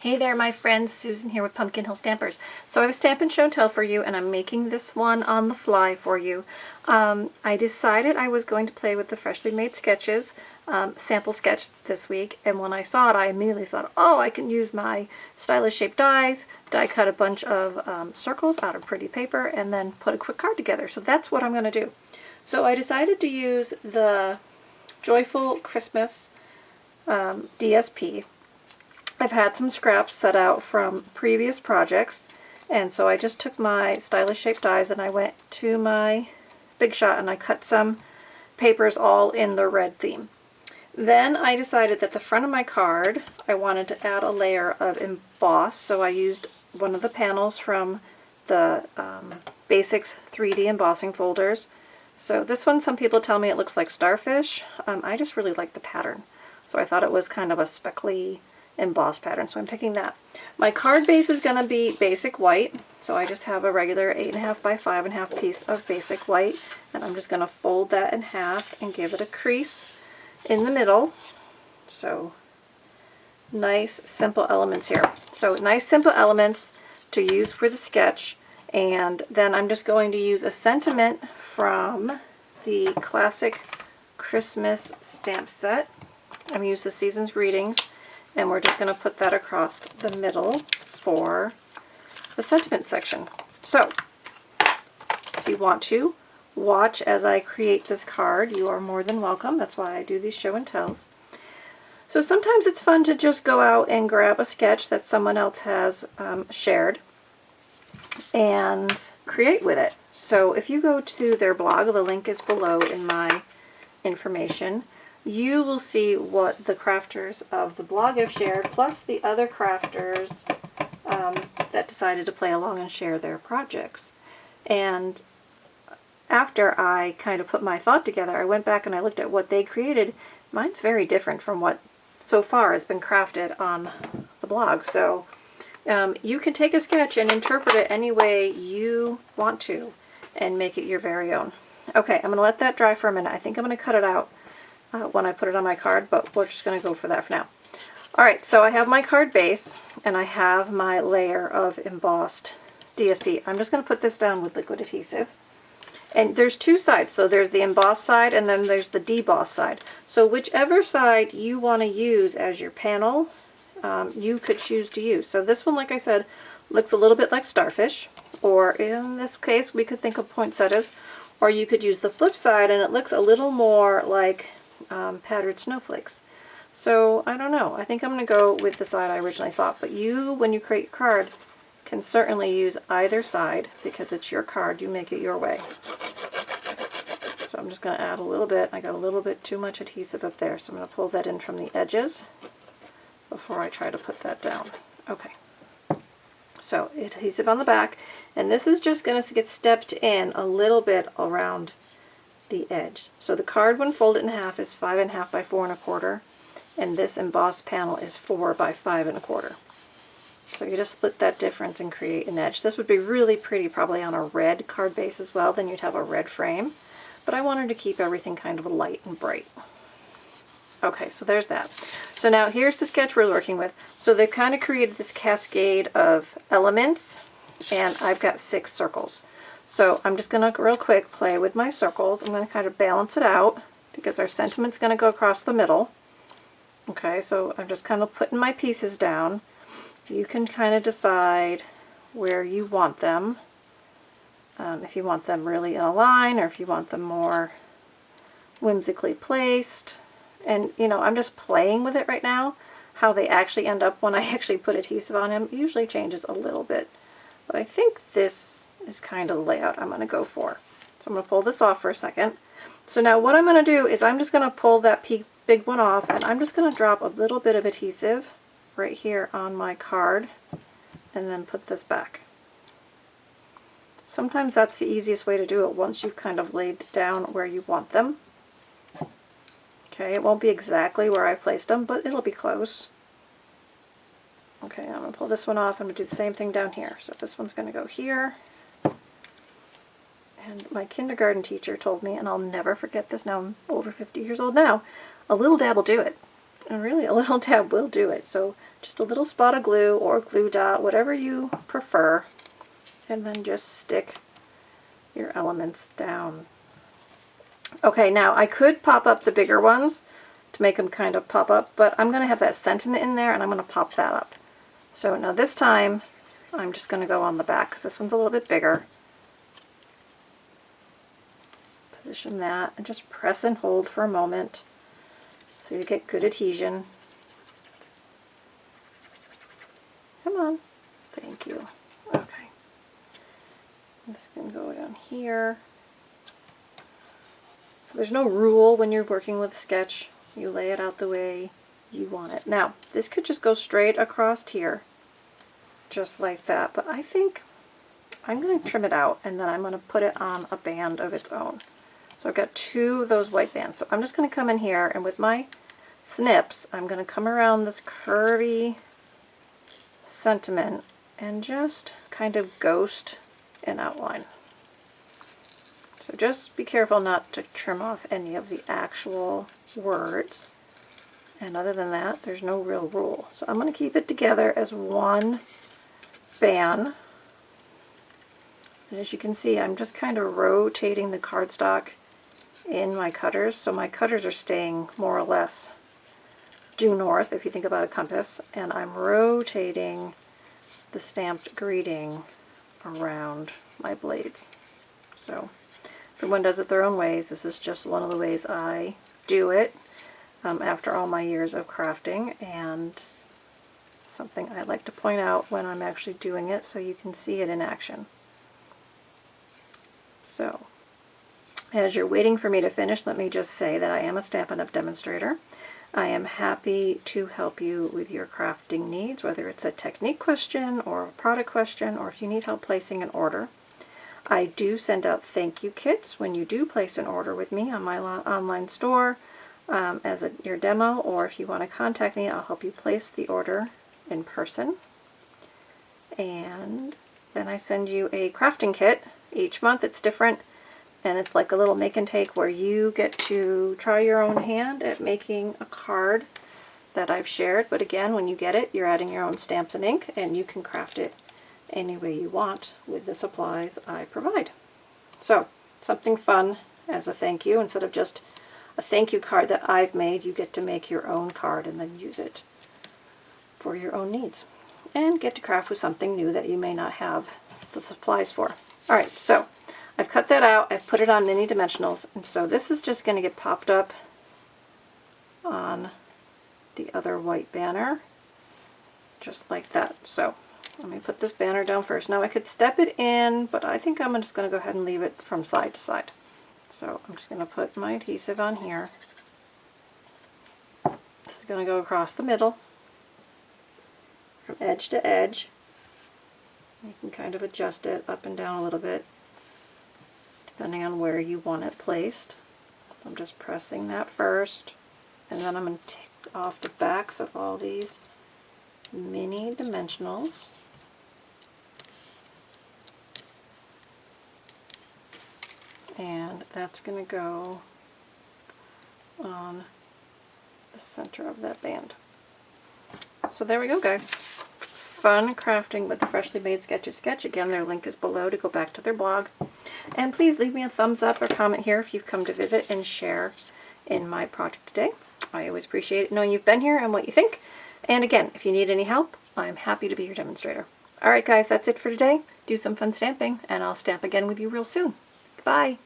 Hey there my friends, Susan here with Pumpkin Hill Stampers. So I have a Stampin' Show and Tell for you, and I'm making this one on the fly for you. I decided I was going to play with the Freshly Made Sketches sample sketch this week, and when I saw it I immediately thought, oh, I can use my stylish shaped dies, die cut a bunch of circles out of pretty paper, and then put a quick card together. So that's what I'm going to do. So I decided to use the Joyful Christmas DSP. I've had some scraps set out from previous projects, and so I just took my stylish shaped dies and I went to my Big Shot and I cut some papers all in the red theme. Then I decided that the front of my card I wanted to add a layer of emboss, so I used one of the panels from the Basics 3D embossing folders. So this one, some people tell me it looks like starfish. I just really like the pattern, so I thought it was kind of a speckly emboss pattern, so I'm picking that. My card base is going to be basic white, so I just have a regular 8.5 by 5.5 piece of basic white, and I'm just going to fold that in half and give it a crease in the middle. So nice simple elements here. So nice simple elements to use for the sketch, and then I'm just going to use a sentiment from the classic Christmas stamp set. I'm going to use the Season's Greetings, and we're just going to put that across the middle for the sentiment section. So, if you want to watch as I create this card, you are more than welcome. That's why I do these show and tells. So sometimes it's fun to just go out and grab a sketch that someone else has shared and create with it. So if you go to their blog, the link is below in my information, you will see what the crafters of the blog have shared, plus the other crafters that decided to play along and share their projects. And after I kind of put my thought together, I went back and I looked at what they created. Mine's very different from what so far has been crafted on the blog. So you can take a sketch and interpret it any way you want to and make it your very own. Okay, I'm going to let that dry for a minute. I think I'm going to cut it out when I put it on my card, but we're just going to go for that for now. Alright, so I have my card base and I have my layer of embossed DSP. I'm just going to put this down with liquid adhesive. And there's two sides, so there's the embossed side and then there's the debossed side. So whichever side you want to use as your panel, you could choose to use. So this one, like I said, looks a little bit like starfish, or in this case we could think of poinsettias, or you could use the flip side and it looks a little more like patterned snowflakes. So I don't know, I think I'm going to go with the side I originally thought, but you, when you create your card, can certainly use either side because it's your card, you make it your way. So I'm just going to add a little bit. I got a little bit too much adhesive up there, so I'm going to pull that in from the edges before I try to put that down. Okay, so adhesive on the back, and this is just going to get stepped in a little bit around the edge. So the card, when folded in half, is 5.5 by 4.25, and this embossed panel is 4 by 5.25. So you just split that difference and create an edge. This would be really pretty probably on a red card base as well, then you'd have a red frame, but I wanted to keep everything kind of light and bright. Okay, so there's that. So now here's the sketch we're working with. So they've kind of created this cascade of elements, and I've got 6 circles. So I'm just going to real quick play with my circles. I'm going to kind of balance it out because our sentiment's going to go across the middle. Okay, so I'm just kind of putting my pieces down. You can kind of decide where you want them. If you want them really in a line or if you want them more whimsically placed. And, you know, I'm just playing with it right now. How they actually end up when I actually put adhesive on them usually changes a little bit. But I think this is kind of the layout I'm going to go for. So I'm going to pull this off for a second. So now what I'm going to do is I'm just going to pull that big one off, and I'm just going to drop a little bit of adhesive right here on my card and then put this back. Sometimes that's the easiest way to do it once you've kind of laid down where you want them. Okay, it won't be exactly where I placed them, but it'll be close. Okay, I'm going to pull this one off. I'm going to do the same thing down here. So this one's going to go here. And my kindergarten teacher told me, and I'll never forget this, now I'm over 50 years old now, a little dab will do it. And really a little dab will do it. So just a little spot of glue or glue dot, whatever you prefer, and then just stick your elements down. Okay, now I could pop up the bigger ones to make them kind of pop up, but I'm going to have that sentiment in there and I'm going to pop that up. So now this time I'm just going to go on the back because this one's a little bit bigger. Position that and just press and hold for a moment so you get good adhesion. Come on. Thank you. Okay. This can go down here. So there's no rule when you're working with a sketch. You lay it out the way you want it. Now, this could just go straight across here, just like that. But I think I'm going to trim it out and then I'm going to put it on a band of its own. So I've got two of those white bands. So I'm just going to come in here and with my snips, I'm going to come around this curvy sentiment and just kind of ghost an outline. So just be careful not to trim off any of the actual words. And other than that, there's no real rule. So I'm going to keep it together as one band. And as you can see, I'm just kind of rotating the cardstock in my cutters. So my cutters are staying more or less due north, if you think about a compass. And I'm rotating the stamped greeting around my blades. So everyone does it their own ways. This is just one of the ways I do it after all my years of crafting, and something I like to point out when I'm actually doing it so you can see it in action. So as you're waiting for me to finish, let me just say that I am a Stampin' Up! Demonstrator. I am happy to help you with your crafting needs, whether it's a technique question or a product question, or if you need help placing an order. I do send out thank you kits when you do place an order with me on my online store as your demo, or if you want to contact me, I'll help you place the order in person. And then I send you a crafting kit. Each month it's different, and it's like a little make and take where you get to try your own hand at making a card that I've shared. But again, when you get it, you're adding your own stamps and ink, and you can craft it any way you want with the supplies I provide. So something fun as a thank you. Instead of just a thank you card that I've made, you get to make your own card and then use it for your own needs and get to craft with something new that you may not have the supplies for. Alright, so I've cut that out, I've put it on mini dimensionals, and so this is just going to get popped up on the other white banner just like that. So let me put this banner down first. Now I could step it in, but I think I'm just going to go ahead and leave it from side to side. So I'm just going to put my adhesive on here. This is going to go across the middle from edge to edge. You can kind of adjust it up and down a little bit depending on where you want it placed. I'm just pressing that first, and then I'm going to take off the backs of all these mini dimensionals. And that's going to go on the center of that band. So there we go, guys. Fun crafting with the Freshly Made Sketches sketch. Again, their link is below to go back to their blog. And please leave me a thumbs up or comment here if you've come to visit and share in my project today. I always appreciate it knowing you've been here and what you think. And again, if you need any help, I'm happy to be your demonstrator. Alright guys, that's it for today. Do some fun stamping, and I'll stamp again with you real soon. Goodbye!